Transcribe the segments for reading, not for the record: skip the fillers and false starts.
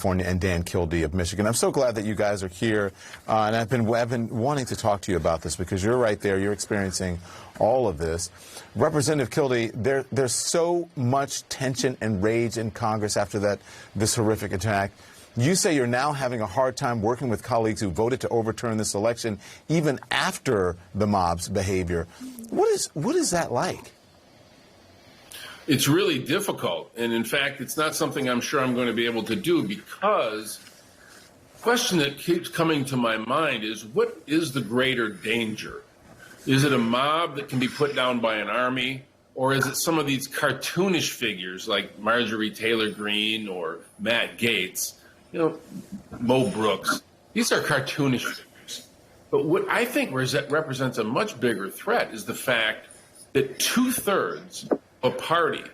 California and Dan Kildee of Michigan. I'm so glad that you guys are here, and I've been wanting to talk to you about this because you're right there. You're experiencing all of this. Representative Kildee, there's so much tension and rage in Congress after this horrific attack. You say you're now having a hard time working with colleagues who voted to overturn this election even after the mob's behavior. What is that like? It's really difficult. And in fact, it's not something I'm sure I'm going to be able to do, because the question that keeps coming to my mind is, what is the greater danger? Is it a mob that can be put down by an army? Or is it some of these cartoonish figures like Marjorie Taylor Greene or Matt Gaetz, Mo Brooks? These are cartoonish figures. But what I think represents a much bigger threat is the fact that 2/3 a party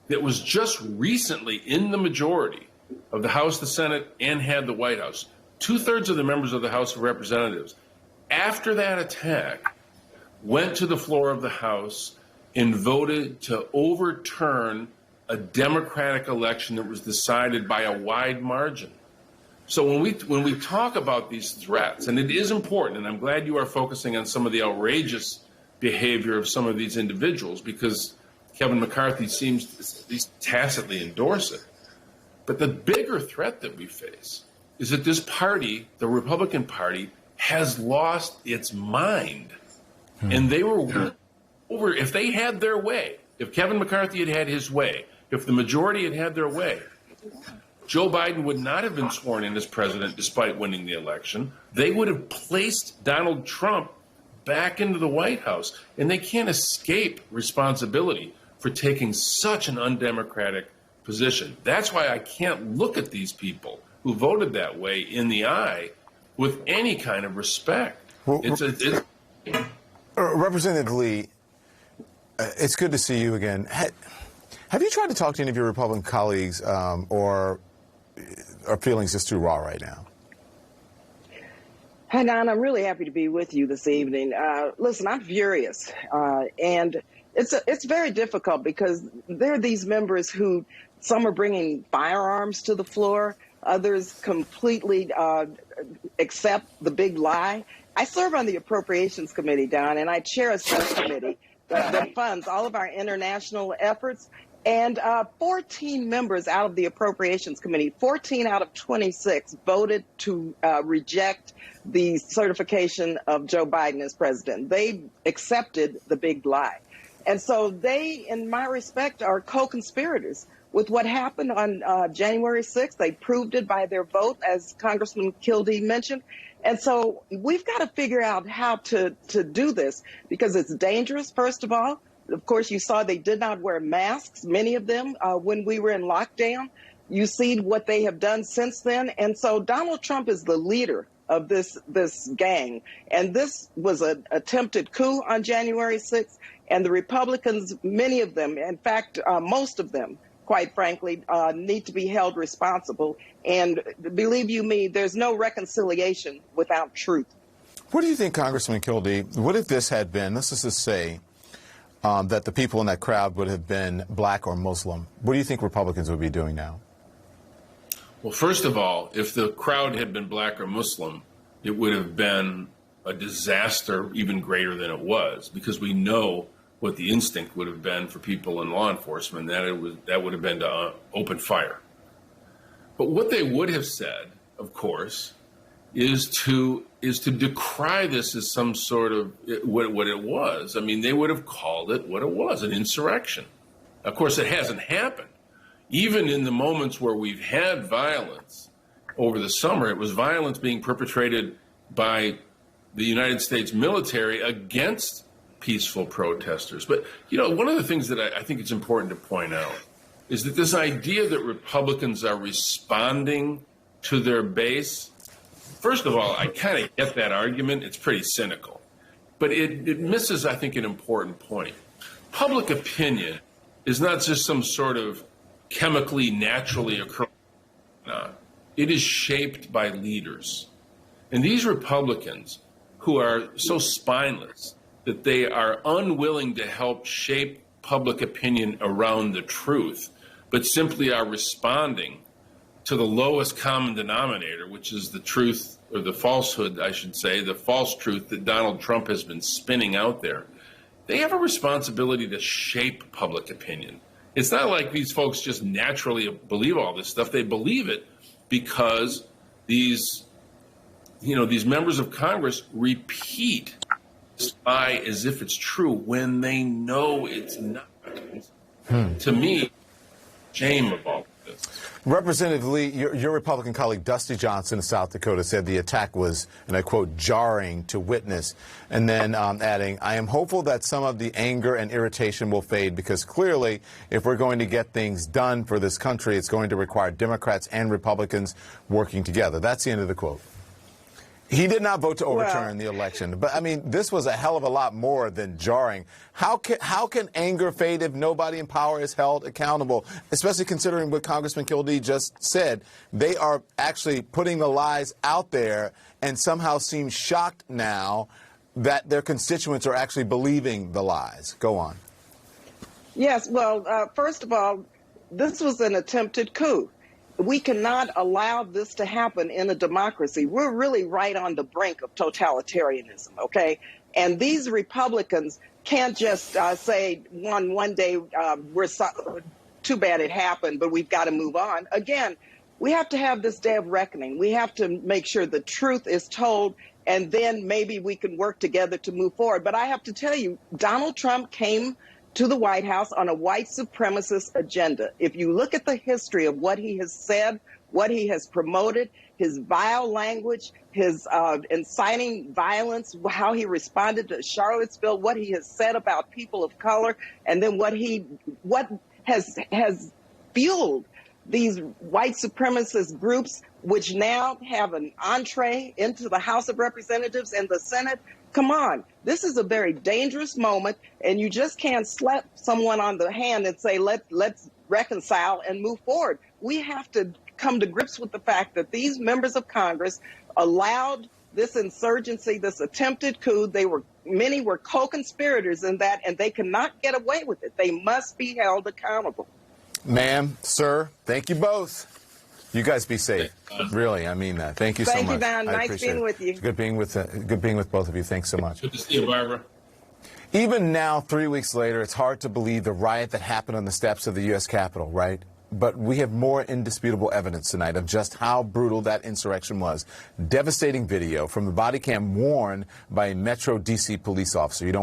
that was just recently in the majority of the House, the Senate, and had the White House, 2/3 of the members of the House of Representatives, after that attack, went to the floor of the House and voted to overturn a Democratic election that was decided by a wide margin. So when we talk about these threats, and it is important, and I'm glad you are focusing on some of the outrageous behavior of some of these individuals, because Kevin McCarthy seems to at least tacitly endorse it. But the bigger threat that we face is that this party, the Republican Party, has lost its mind. And they were over, if they had their way, if Kevin McCarthy had had his way, if the majority had had their way, Joe Biden would not have been sworn in as president despite winning the election. They would have placed Donald Trump back into the White House, and they can't escape responsibility for taking such an undemocratic position. That's why I can't look at these people who voted that way in the eye with any kind of respect. Representative Lee, it's good to see you again. Have you tried to talk to any of your Republican colleagues, or are feelings just too raw right now? Hi, Don. I'm really happy to be with you this evening. Listen, I'm furious, and it's very difficult because there are these members who, some are bringing firearms to the floor, others completely accept the big lie. I serve on the Appropriations Committee, Don, and I chair a subcommittee that funds all of our international efforts. And 14 members out of the Appropriations Committee, 14 out of 26, voted to reject the certification of Joe Biden as president. They accepted the big lie. And so they, in my respect, are co-conspirators with what happened on January 6th. They proved it by their vote, as Congressman Kildee mentioned. And so we've got to figure out how to do this, because it's dangerous, first of all. Of course, you saw they did not wear masks, many of them, when we were in lockdown. You see what they have done since then. And so Donald Trump is the leader of this gang. And this was an attempted coup on January 6th. And the Republicans, many of them, in fact, most of them, quite frankly, need to be held responsible. And believe you me, there's no reconciliation without truth. What do you think, Congressman Kildee, what if this had been, let's just say, that the people in that crowd would have been black or Muslim? What do you think Republicans would be doing now? Well, first of all, if the crowd had been black or Muslim, it would have been a disaster even greater than it was, because we know what the instinct would have been for people in law enforcement, that would have been to open fire. But what they would have said, of course, is to decry this as some sort of what it was. I mean, they would have called it what it was, an insurrection. Of course, it hasn't happened. Even in the moments where we've had violence over the summer, it was violence being perpetrated by the United States military against peaceful protesters. But, one of the things that I think it's important to point out is that this idea that Republicans are responding to their base, first of all, I kind of get that argument. It's pretty cynical. But it misses, I think, an important point. Public opinion is not just some sort of chemically, naturally occurring phenomenon. It is shaped by leaders. And these Republicans, who are so spineless that they are unwilling to help shape public opinion around the truth, but simply are responding to the lowest common denominator, which is the truth, or the falsehood, I should say, the false truth that Donald Trump has been spinning out there, they have a responsibility to shape public opinion. It's not like these folks just naturally believe all this stuff. They believe it because these members of Congress repeat this lie as if it's true when they know it's not. To me, shame of all of this. Representative Lee, your Republican colleague Dusty Johnson of South Dakota said the attack was, and I quote, jarring to witness, and then adding, I am hopeful that some of the anger and irritation will fade because clearly if we're going to get things done for this country, it's going to require Democrats and Republicans working together. That's the end of the quote. He did not vote to overturn the election. But, I mean, this was a hell of a lot more than jarring. How can anger fade if nobody in power is held accountable, especially considering what Congressman Kildee just said? They are actually putting the lies out there and somehow seem shocked now that their constituents are actually believing the lies. Go on. Yes, well, first of all, this was an attempted coup. We cannot allow this to happen in a democracy. We're really right on the brink of totalitarianism, okay? And these Republicans can't just say one day too bad it happened, but we've got to move on. Again, we have to have this day of reckoning. We have to make sure the truth is told, and then maybe we can work together to move forward. But I have to tell you, Donald Trump came to the White House on a white supremacist agenda. If you look at the history of what he has said, what he has promoted, his vile language, his inciting violence, how he responded to Charlottesville, what he has said about people of color, and then what has fueled these white supremacist groups, which now have an entree into the House of Representatives and the Senate. Come on, this is a very dangerous moment, and you just can't slap someone on the hand and say, let's reconcile and move forward. We have to come to grips with the fact that these members of Congress allowed this insurgency, this attempted coup. Many were co-conspirators in that, and they cannot get away with it. They must be held accountable. Ma'am, sir, thank you both. You guys be safe. Really, I mean that. Thank you so much. Thank you, Don. Nice being with you. It's good being with both of you. Thanks so much. Good to see you, Barbara. Even now, 3 weeks later, it's hard to believe the riot that happened on the steps of the U.S. Capitol, right? But we have more indisputable evidence tonight of just how brutal that insurrection was. Devastating video from the body cam worn by a Metro D.C. police officer. You don't want